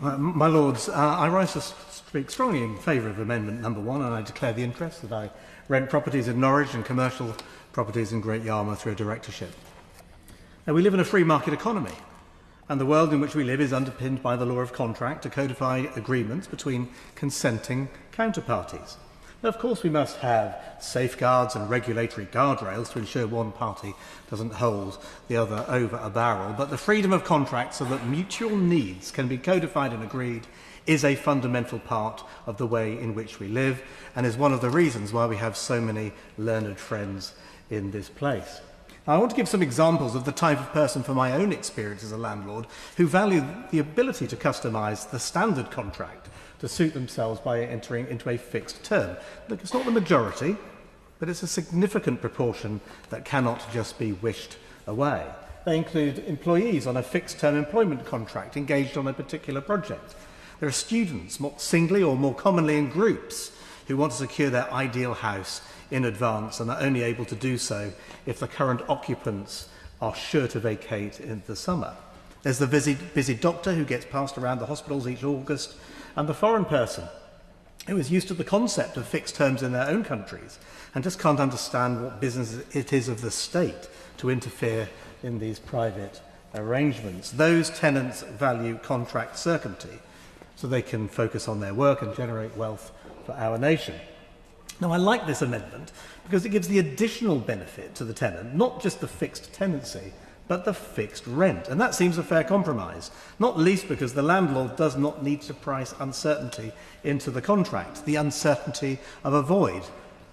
My Lords, I rise to speak strongly in favour of Amendment Number 1, and I declare the interest that I rent properties in Norwich and commercial properties in Great Yarmouth through a directorship. Now, we live in a free market economy, and the world in which we live is underpinned by the law of contract to codify agreements between consenting counterparties. Now, of course, we must have safeguards and regulatory guardrails to ensure one party doesn't hold the other over a barrel, but the freedom of contract so that mutual needs can be codified and agreed is a fundamental part of the way in which we live, and is one of the reasons why we have so many learned friends in this place. Now, I want to give some examples of the type of person from my own experience as a landlord who value the ability to customise the standard contract to suit themselves by entering into a fixed term. Look, it's not the majority, but it's a significant proportion that cannot just be wished away. They include employees on a fixed-term employment contract engaged on a particular project. There are students, more singly or more commonly in groups, who want to secure their ideal house in advance and are only able to do so if the current occupants are sure to vacate in the summer. There's the busy doctor who gets passed around the hospitals each August, and the foreign person who is used to the concept of fixed terms in their own countries and just can't understand what business it is of the state to interfere in these private arrangements. Those tenants value contract certainty so they can focus on their work and generate wealth for our nation. Now, I like this amendment because it gives the additional benefit to the tenant, not just the fixed tenancy, but the fixed rent. And that seems a fair compromise, not least because the landlord does not need to price uncertainty into the contract, the uncertainty of a void.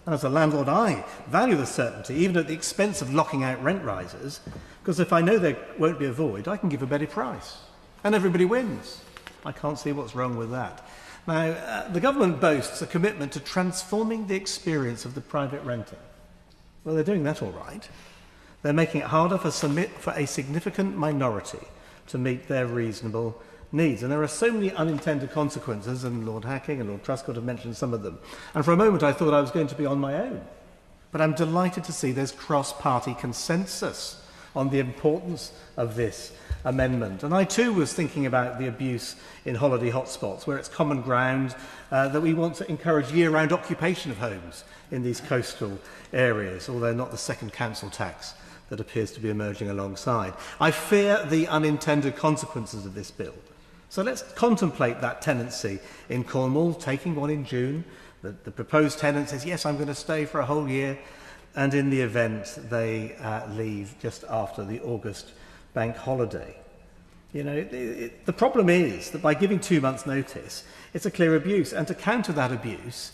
And as a landlord, I value the certainty, even at the expense of locking out rent rises, because if I know there won't be a void, I can give a better price. And everybody wins. I can't see what's wrong with that. Now, the government boasts a commitment to transforming the experience of the private renting. Well, they're doing that all right. They're making it harder for a significant minority to meet their reasonable needs. And there are so many unintended consequences, and Lord Hacking and Lord Truscott have mentioned some of them. And for a moment I thought I was going to be on my own. But I'm delighted to see there's cross-party consensus on the importance of this amendment. And I too was thinking about the abuse in holiday hotspots, where it's common ground that we want to encourage year-round occupation of homes in these coastal areas, although not the second council tax that appears to be emerging alongside. I fear the unintended consequences of this bill. So let's contemplate that tenancy in Cornwall, taking one in June. The proposed tenant says, yes, I'm going to stay for a whole year, and in the event they leave just after the August bank holiday. You know, the problem is that by giving 2 months' notice, it's a clear abuse, and to counter that abuse,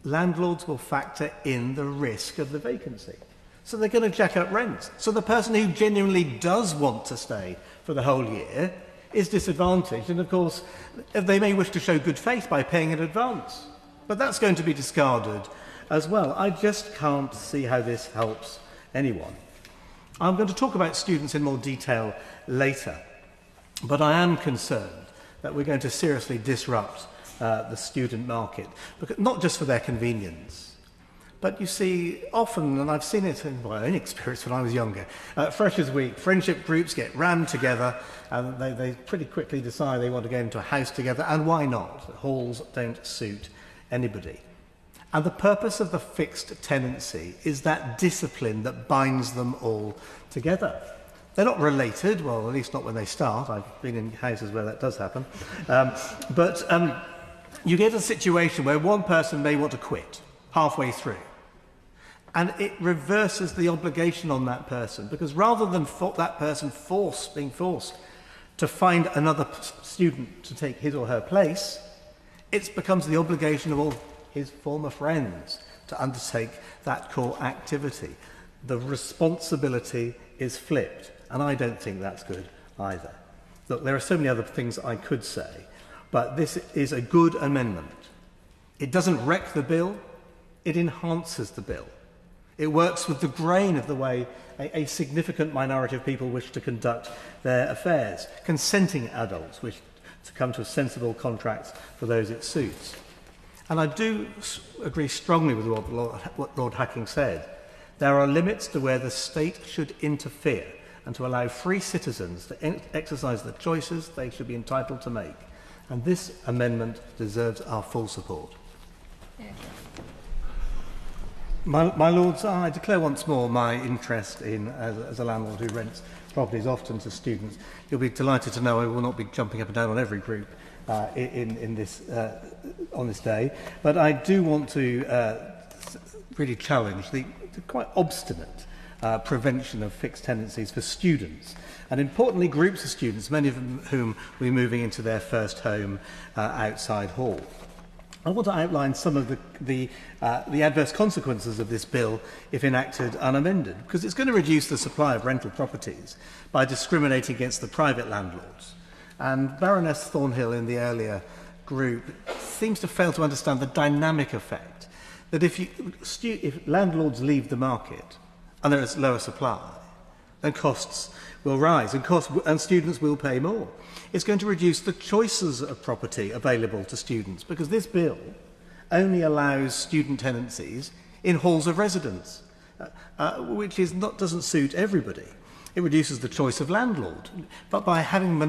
landlords will factor in the risk of the vacancy. So they're going to jack up rents. So the person who genuinely does want to stay for the whole year is disadvantaged. And of course, they may wish to show good faith by paying in advance. But that's going to be discarded as well. I just can't see how this helps anyone. I'm going to talk about students in more detail later. But I am concerned that we're going to seriously disrupt the student market, not just for their convenience. But you see, often, and I've seen it in my own experience when I was younger, Freshers' Week, friendship groups get rammed together and they pretty quickly decide they want to go into a house together, and why not? Halls don't suit anybody. And the purpose of the fixed tenancy is that discipline that binds them all together. They're not related, well, at least not when they start. I've been in houses where that does happen. But you get a situation where one person may want to quit halfway through. And it reverses the obligation on that person, because rather than that person being forced to find another student to take his or her place, it becomes the obligation of all his former friends to undertake that core activity. The responsibility is flipped, and I don't think that's good either. Look, there are so many other things I could say, but this is a good amendment. It doesn't wreck the bill, it enhances the bill. It works with the grain of the way a significant minority of people wish to conduct their affairs. Consenting adults wish to come to sensible contracts for those it suits. And I do agree strongly with what Lord Hacking said. There are limits to where the state should interfere and to allow free citizens to exercise the choices they should be entitled to make. And this amendment deserves our full support. Yeah. My Lords, I declare once more my interest in, as a landlord who rents properties often to students. You'll be delighted to know I will not be jumping up and down on every group on this day, but I do want to really challenge the quite obstinate prevention of fixed tenancies for students, and importantly groups of students, many of whom will be moving into their first home outside Hall. I want to outline some of the adverse consequences of this bill if enacted unamended, because it's going to reduce the supply of rental properties by discriminating against the private landlords. And Baroness Thornhill in the earlier group seems to fail to understand the dynamic effect that if landlords leave the market and there is lower supply, then costs will rise and students will pay more. It's going to reduce the choices of property available to students, because this bill only allows student tenancies in halls of residence, which doesn't suit everybody. It reduces the choice of landlord, but by having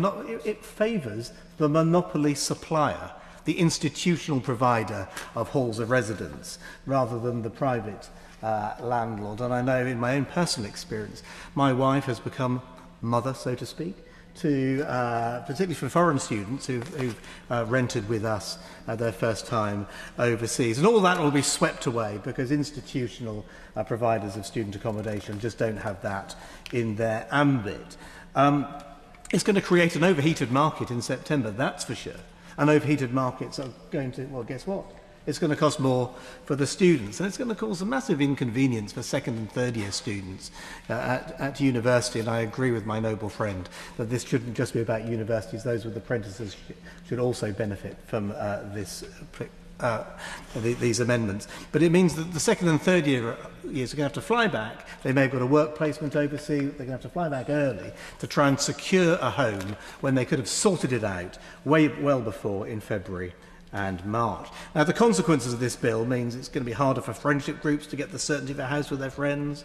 it favours the monopoly supplier, the institutional provider of halls of residence, rather than the private landlord. And I know in my own personal experience, my wife has become mother, so to speak, to particularly for foreign students who've rented with us their first time overseas. And all that will be swept away because institutional providers of student accommodation just don't have that in their ambit. It's going to create an overheated market in September, that's for sure. And overheated markets are going to, well, guess what? It's going to cost more for the students, and it's going to cause a massive inconvenience for second and third year students at university. And I agree with my noble friend that this shouldn't just be about universities. Those with apprentices should also benefit from these amendments. But it means that the second and third years are going to have to fly back. They may have got a work placement overseas. They're going to have to fly back early to try and secure a home when they could have sorted it out well before in February and March. Now, the consequences of this bill means it's going to be harder for friendship groups to get the certainty of a house with their friends.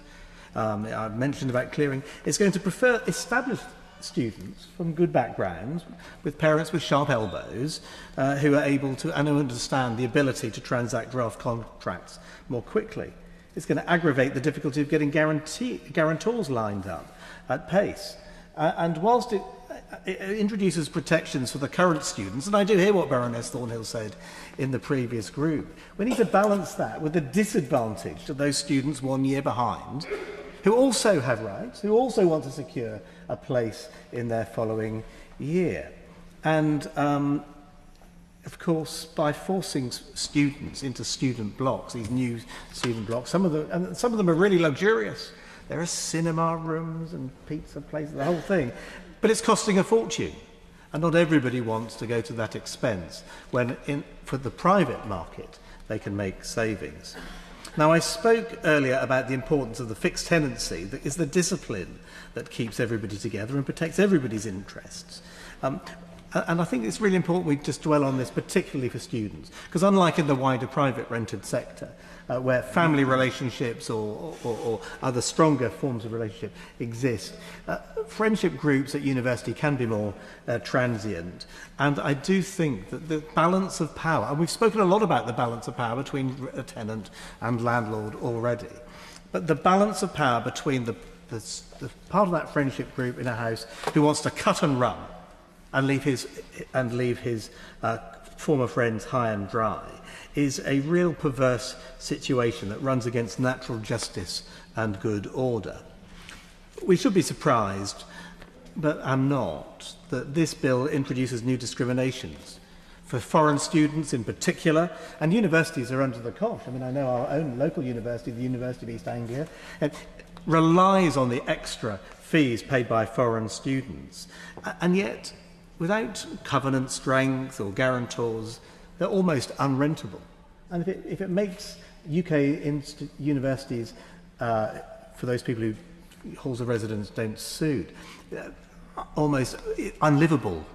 I've mentioned about clearing. It's going to prefer established students from good backgrounds, with parents with sharp elbows, who are able to and who understand the ability to transact draft contracts more quickly. It's going to aggravate the difficulty of getting guarantors lined up at pace. And whilst it introduces protections for the current students, and I do hear what Baroness Thornhill said in the previous group, we need to balance that with the disadvantage to those students 1 year behind, who also have rights, who also want to secure a place in their following year. And of course, by forcing students into student blocks, these new student blocks, some of them are really luxurious. There are cinema rooms and pizza places, the whole thing. But it's costing a fortune. And not everybody wants to go to that expense when, for the private market, they can make savings. Now, I spoke earlier about the importance of the fixed tenancy, that is the discipline that keeps everybody together and protects everybody's interests. And I think it's really important we just dwell on this, particularly for students, because unlike in the wider private rented sector, where family relationships or other stronger forms of relationship exist, friendship groups at university can be more transient. And I do think that the balance of power, and we've spoken a lot about the balance of power between a tenant and landlord already, but the balance of power between the part of that friendship group in a house who wants to cut and run and leave his former friends high and dry is a real perverse situation that runs against natural justice and good order. We should be surprised, but I'm not, that this bill introduces new discriminations for foreign students in particular, and universities are under the cosh. I mean, I know our own local university, the University of East Anglia, relies on the extra fees paid by foreign students, and yet without covenant strength or guarantors, they're almost unrentable. And if it makes UK universities, for those people who halls of residence don't suit, almost unlivable,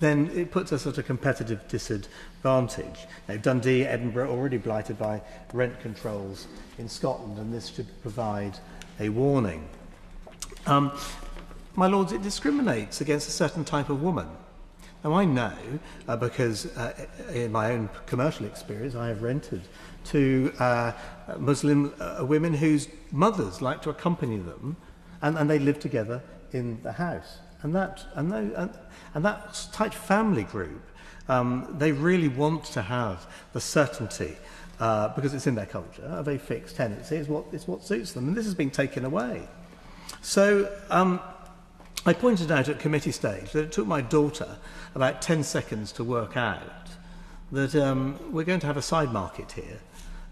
then it puts us at a competitive disadvantage. Now, Dundee, Edinburgh, already blighted by rent controls in Scotland, and this should provide a warning. My lords, it discriminates against a certain type of woman. Now I know, because in my own commercial experience I have rented to Muslim women whose mothers like to accompany them, and they live together in the house. And that tight family group, they really want to have the certainty, because it's in their culture, of a fixed tenancy. It's what suits them, and this has been taken away. So I pointed out at committee stage that it took my daughter about 10 seconds to work out that we're going to have a side market here,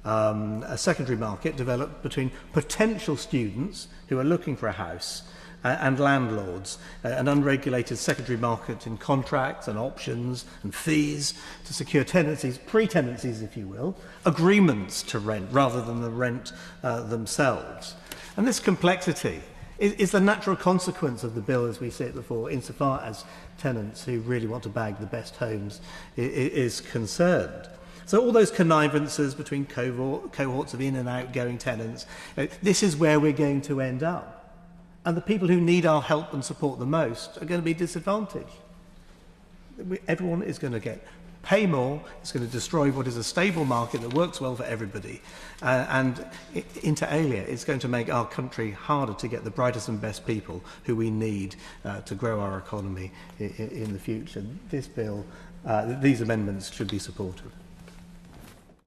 a secondary market developed between potential students who are looking for a house and landlords, an unregulated secondary market in contracts and options and fees to secure tenancies, pre-tenancies if you will, agreements to rent rather than the rent themselves. And this complexity is the natural consequence of the bill as we see it before, insofar as tenants who really want to bag the best homes is concerned. So all those connivances between cohorts of in and outgoing tenants, this is where we're going to end up. And the people who need our help and support the most are going to be disadvantaged. Everyone is going to pay more. It's going to destroy what is a stable market that works well for everybody. And inter alia, it's going to make our country harder to get the brightest and best people who we need to grow our economy in the future. This bill, these amendments should be supported.